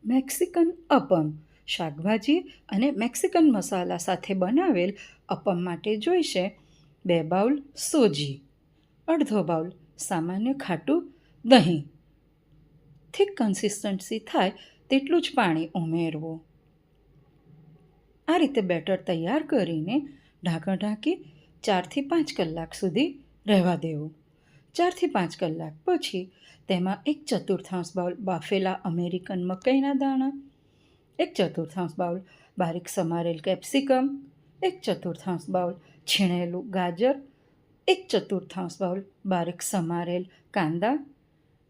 Mexican appam શાકભાજી અને Mexican મસાલા સાથે બનાવેલ અપમ માટે જોઈશે 2 બાઉલ સોજી, અડધો બાઉલ સામાન્ય ખાટું દહીં. થીક કન્સિસ્ટન્સી થાય તેટલું જ પાણી ઉમેરવું. આ રીતે બેટર તૈયાર કરીને ઢાંકણ ઢાંકી 4થી 5 કલાક સુધી રહેવા દેવું. 4થી 5 કલાક પછી તેમાં 1/4 બાઉલ બાફેલા અમેરિકન મકાઈના દાણા, 1/4 બાઉલ બારીક સમારેલ કેપ્સિકમ, 1/4 બાઉલ છીણેલું ગાજર, 1/4 બાઉલ બારીક સમારેલ કાંદા,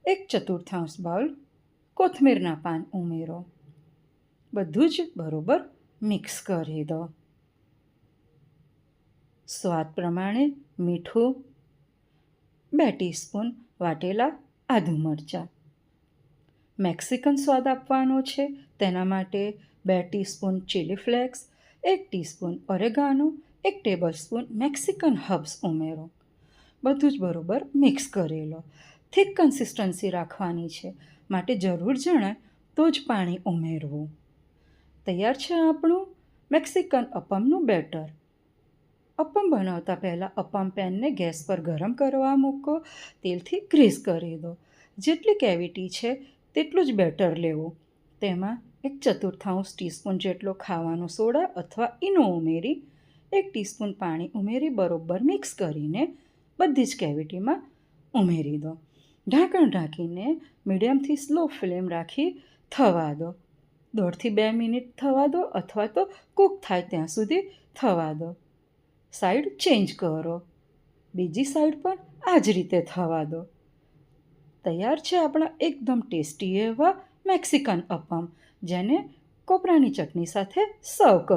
1/4 બાઉલ કોથમીરના પાન ઉમેરો. બધું જ બરોબર મિક્સ કરી દો. સ્વાદ પ્રમાણે મીઠું, 2 ટીસ્પૂન વાટેલા આદુ મરચાં. મેક્સિકન સ્વાદ આપવાનો છે તેના માટે 2 teaspoon chilli flakes, 1 teaspoon oregano, 1 tablespoon Mexican herbs ઉમેરો. બધું જ બરોબર મિક્સ કરી લો. થીક કન્સિસ્ટન્સી રાખવાની છે માટે જરૂર જણાય તો જ પાણી ઉમેરવું. તૈયાર છે આપણું મેક્સિકન અપમનું બેટર. અપમ બનાવતા પહેલાં અપમ પેનને ગેસ પર ગરમ કરવા મૂકો. તેલથી ગ્રીસ કરી દો. જેટલી કેવિટી છે તેટલું જ બેટર લેવું. તેમાં 1/4 ટીસ્પૂન જેટલો ખાવાનો સોડા અથવા ઈનો ઉમેરી 1 ટીસ્પૂન પાણી ઉમેરી બરોબર મિક્સ કરીને બધી જ કેવિટીમાં ઉમેરી દો. ઢાંકણ ઢાંકીને મીડિયમથી સ્લો ફ્લેમ રાખી થવા દો. 1.5થી 2 મિનિટ થવા દો અથવા તો કૂક થાય ત્યાં સુધી થવા દો. સાઈડ ચેન્જ કરો. બીજી સાઈડ પણ આ જ રીતે થવા દો. તૈયાર છે આપણા એકદમ ટેસ્ટી એવા મેક્સિકન અપમ, જેને કોપરાની ચટણી સાથે સર્વ કરો.